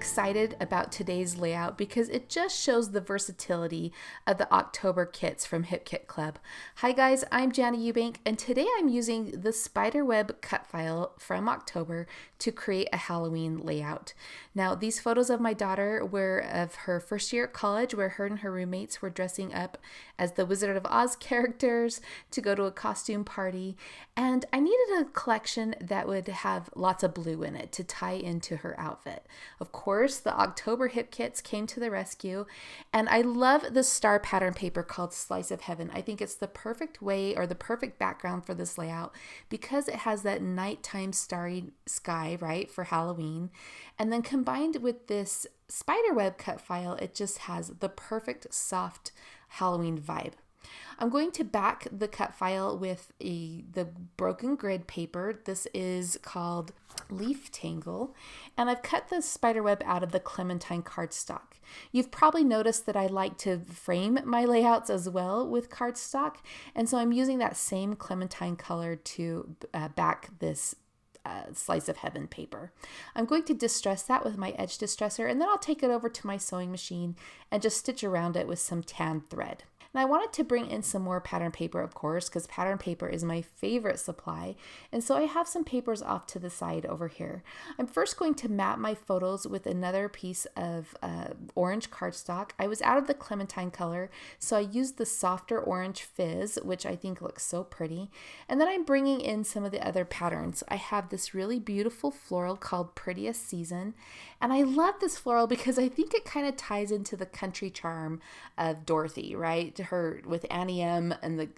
excited about today's layout because it just shows the versatility of the October kits from Hip Kit Club. Hi guys, I'm Jana Eubank, and today I'm using the Spiderweb Cut File from October to create a Halloween layout. Now, these photos of my daughter were of her first year at college, where her and her roommates were dressing up as the Wizard of Oz characters to go to a costume party, and I needed a collection that would have lots of blue in it to tie into her outfit. Of course, the October hip kits came to the rescue, and I love the star pattern paper called Slice of Heaven. I think it's the perfect way, or the perfect background for this layout, because it has that nighttime starry sky, right, for Halloween. And then combined with this spiderweb cut file, it just has the perfect soft Halloween vibe. I'm going to back the cut file with the broken grid paper. This is called Leaf Tangle, and I've cut the spiderweb out of the Clementine cardstock. You've probably noticed that I like to frame my layouts as well with cardstock, and so I'm using that same Clementine color to back this Slice of Heaven paper. I'm going to distress that with my edge distressor, and then I'll take it over to my sewing machine and just stitch around it with some tan thread. And I wanted to bring in some more pattern paper, of course, because pattern paper is my favorite supply. And so I have some papers off to the side over here. I'm first going to map my photos with another piece of orange cardstock. I was out of the Clementine color, so I used the softer orange fizz, which I think looks so pretty. And then I'm bringing in some of the other patterns. I have this really beautiful floral called Prettiest Season. And I love this floral because I think it kind of ties into the country charm of Dorothy, right? Her with Annie M and the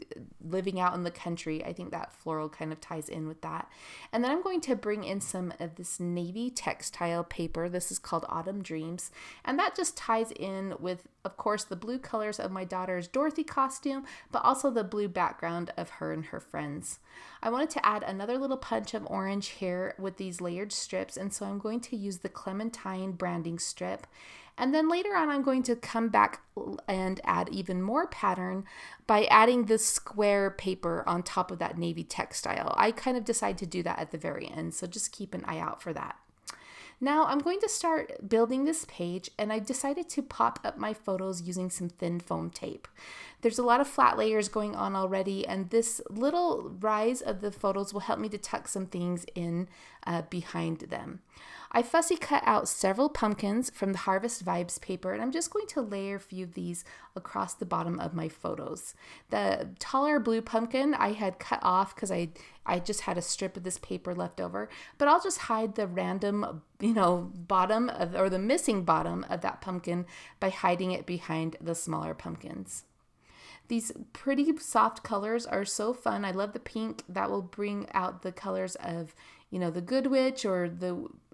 living out in the country. I think that floral kind of ties in with that. And then I'm going to bring in some of this navy textile paper. This is called Autumn Dreams, and that just ties in with, of course, the blue colors of my daughter's Dorothy costume, but also the blue background of her and her friends. I wanted to add another little punch of orange here with these layered strips, and so I'm going to use the Clementine branding strip. And then later on, I'm going to come back and add even more pattern by adding this square paper on top of that navy textile. I kind of decide to do that at the very end, so just keep an eye out for that. Now I'm going to start building this page, and I decided to pop up my photos using some thin foam tape. There's a lot of flat layers going on already, and this little rise of the photos will help me to tuck some things in behind them. I fussy cut out several pumpkins from the Harvest Vibes paper, and I'm just going to layer a few of these across the bottom of my photos. The taller blue pumpkin I had cut off because I just had a strip of this paper left over, but I'll just hide the random, bottom of, or the missing bottom of that pumpkin by hiding it behind the smaller pumpkins. These pretty soft colors are so fun. I love the pink. That will bring out the colors of, the Good Witch, or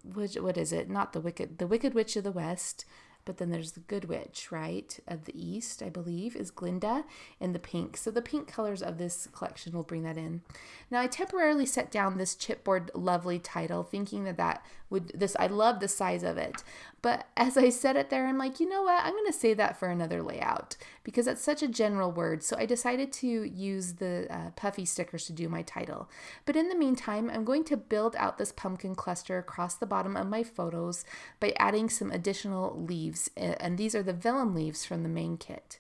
what is it? Not the Wicked Witch of the West, but then there's the Good Witch, right, of the East, I believe, is Glinda in the pink. So the pink colors of this collection will bring that in. Now, I temporarily set down this chipboard lovely title, thinking I love the size of it. But as I said it there, I'm like, you know what? I'm going to save that for another layout because that's such a general word. So I decided to use the puffy stickers to do my title. But in the meantime, I'm going to build out this pumpkin cluster across the bottom of my photos by adding some additional leaves. And these are the vellum leaves from the main kit.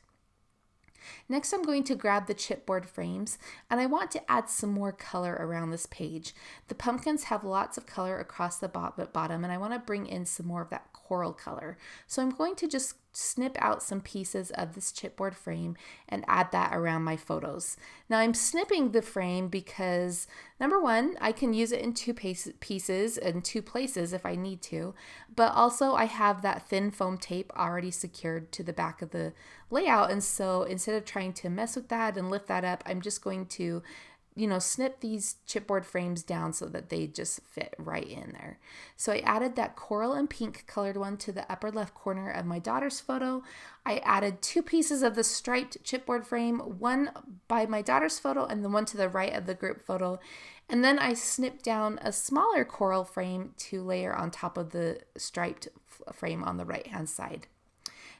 Next, I'm going to grab the chipboard frames, and I want to add some more color around this page. The pumpkins have lots of color across the bottom, and I want to bring in some more of that coral color. So I'm going to just snip out some pieces of this chipboard frame and add that around my photos. Now I'm snipping the frame because, number one, I can use it in two pieces in two places if I need to, but also I have that thin foam tape already secured to the back of the layout, and so instead of trying to mess with that and lift that up, I'm just going to snip these chipboard frames down so that they just fit right in there. So I added that coral and pink colored one to the upper left corner of my daughter's photo. I added two pieces of the striped chipboard frame, one by my daughter's photo and the one to the right of the group photo. And then I snipped down a smaller coral frame to layer on top of the striped frame on the right hand side.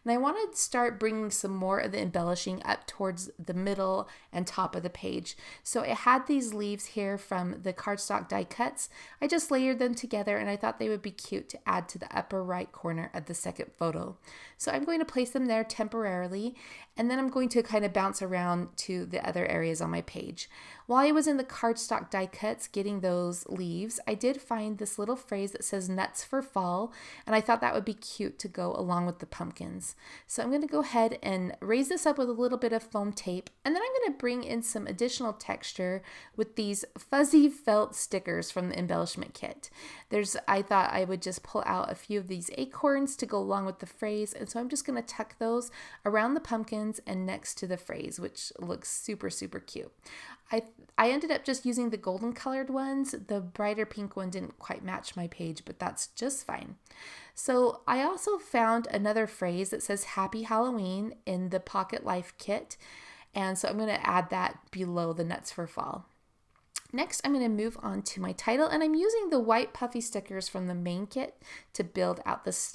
And I wanted to start bringing some more of the embellishing up towards the middle and top of the page. So it had these leaves here from the cardstock die cuts. I just layered them together and I thought they would be cute to add to the upper right corner of the second photo. So I'm going to place them there temporarily, and then I'm going to kind of bounce around to the other areas on my page. While I was in the cardstock die cuts getting those leaves, I did find this little phrase that says nuts for fall, and I thought that would be cute to go along with the pumpkins. So I'm going to go ahead and raise this up with a little bit of foam tape, and then I'm going to bring in some additional texture with these fuzzy felt stickers from the embellishment kit. I thought I would just pull out a few of these acorns to go along with the phrase, and so I'm just going to tuck those around the pumpkins and next to the phrase, which looks super, super cute. I ended up just using the golden colored ones. The brighter pink one didn't quite match my page, but that's just fine. So I also found another phrase that says Happy Halloween in the Pocket Life kit, and so I'm going to add that below the nuts for fall. Next, I'm going to move on to my title, and I'm using the white puffy stickers from the main kit to build out this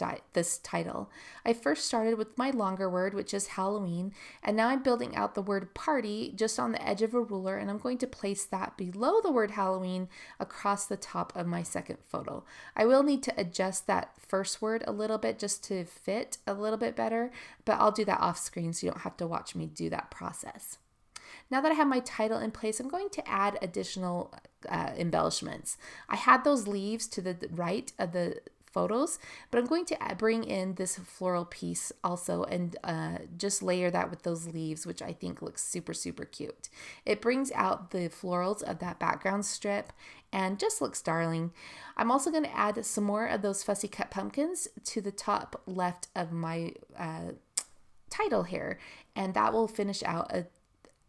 title. I first started with my longer word, which is Halloween, and now I'm building out the word party just on the edge of a ruler, and I'm going to place that below the word Halloween across the top of my second photo. I will need to adjust that first word a little bit just to fit a little bit better, but I'll do that off screen so you don't have to watch me do that process. Now that I have my title in place, I'm going to add additional embellishments. I had those leaves to the right of the photos, but I'm going to bring in this floral piece also and just layer that with those leaves, which I think looks super, super cute. It brings out the florals of that background strip and just looks darling. I'm also going to add some more of those fussy cut pumpkins to the top left of my title here, and that will finish out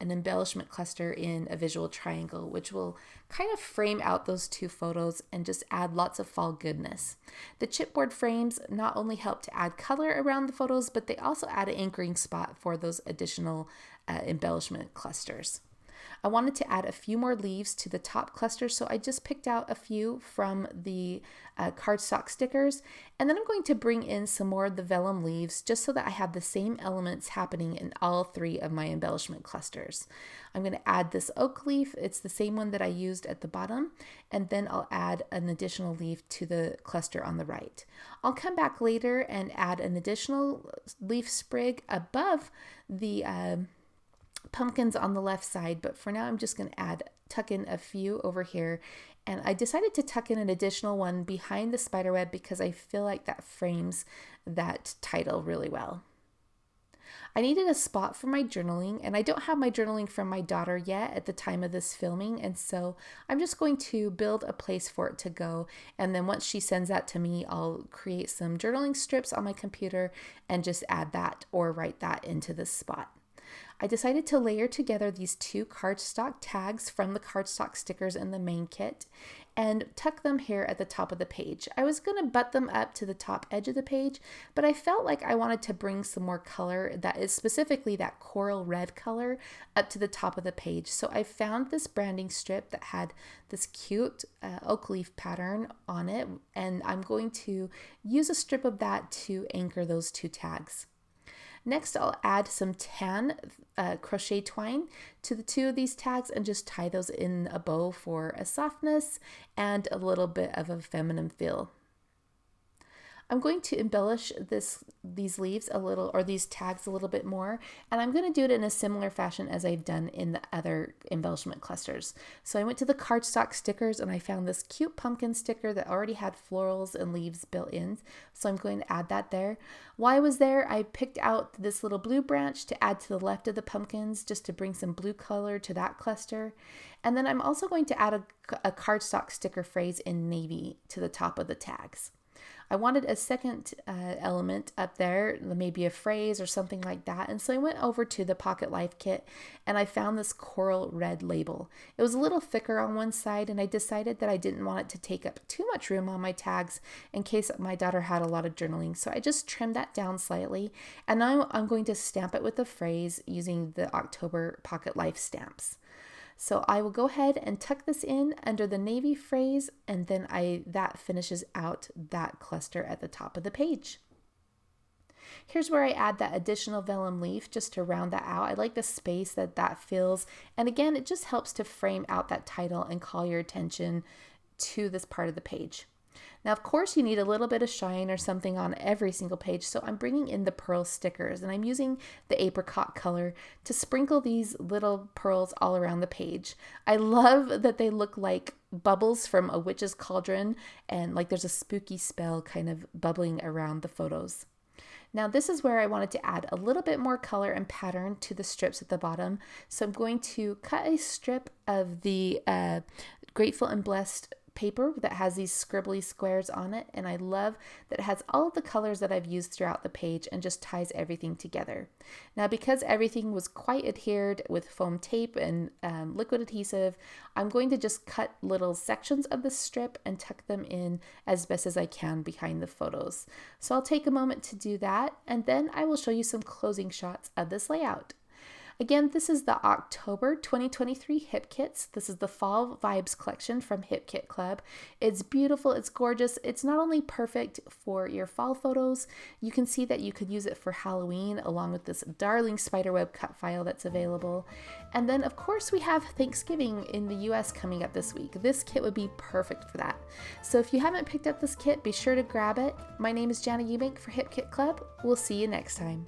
an embellishment cluster in a visual triangle, which will kind of frame out those two photos and just add lots of fall goodness. The chipboard frames not only help to add color around the photos, but they also add an anchoring spot for those additional embellishment clusters. I wanted to add a few more leaves to the top cluster, so I just picked out a few from the cardstock stickers, and then I'm going to bring in some more of the vellum leaves just so that I have the same elements happening in all three of my embellishment clusters. I'm going to add this oak leaf. It's the same one that I used at the bottom, and then I'll add an additional leaf to the cluster on the right. I'll come back later and add an additional leaf sprig above the pumpkins on the left side, but for now I'm just going to tuck in a few over here, and I decided to tuck in an additional one behind the spider web because I feel like that frames that title really well. I needed a spot for my journaling, and I don't have my journaling from my daughter yet at the time of this filming, and so I'm just going to build a place for it to go, and then once she sends that to me, I'll create some journaling strips on my computer and just add that or write that into this spot. I decided to layer together these two cardstock tags from the cardstock stickers in the main kit and tuck them here at the top of the page. I was going to butt them up to the top edge of the page, but I felt like I wanted to bring some more color, that is specifically that coral red color, up to the top of the page. So I found this branding strip that had this cute oak leaf pattern on it, and I'm going to use a strip of that to anchor those two tags. Next, I'll add some tan crochet twine to the two of these tags and just tie those in a bow for a softness and a little bit of a feminine feel. I'm going to embellish these leaves a little, or these tags a little bit more, and I'm going to do it in a similar fashion as I've done in the other embellishment clusters. So I went to the cardstock stickers and I found this cute pumpkin sticker that already had florals and leaves built in, so I'm going to add that there. While I was there, I picked out this little blue branch to add to the left of the pumpkins just to bring some blue color to that cluster. And then I'm also going to add a cardstock sticker phrase in navy to the top of the tags. I wanted a second element up there, maybe a phrase or something like that, and so I went over to the Pocket Life kit and I found this coral red label. It was a little thicker on one side, and I decided that I didn't want it to take up too much room on my tags in case my daughter had a lot of journaling, so I just trimmed that down slightly, and now I'm going to stamp it with the phrase using the October Pocket Life stamps. So I will go ahead and tuck this in under the navy phrase, and then that finishes out that cluster at the top of the page. Here's where I add that additional vellum leaf just to round that out. I like the space that that fills. And again, it just helps to frame out that title and call your attention to this part of the page. Now, of course, you need a little bit of shine or something on every single page, so I'm bringing in the pearl stickers, and I'm using the apricot color to sprinkle these little pearls all around the page. I love that they look like bubbles from a witch's cauldron, and like there's a spooky spell kind of bubbling around the photos. Now this is where I wanted to add a little bit more color and pattern to the strips at the bottom. So I'm going to cut a strip of the Grateful and Blessed paper that has these scribbly squares on it, and I love that it has all of the colors that I've used throughout the page and just ties everything together. Now because everything was quite adhered with foam tape and liquid adhesive, I'm going to just cut little sections of the strip and tuck them in as best as I can behind the photos. So I'll take a moment to do that, and then I will show you some closing shots of this layout. Again, this is the October 2023 Hip Kits. This is the Fall Vibes collection from Hip Kit Club. It's beautiful, it's gorgeous. It's not only perfect for your fall photos, you can see that you could use it for Halloween along with this darling spiderweb cut file that's available. And then of course we have Thanksgiving in the US coming up this week. This kit would be perfect for that. So if you haven't picked up this kit, be sure to grab it. My name is Jana Eubank for Hip Kit Club. We'll see you next time.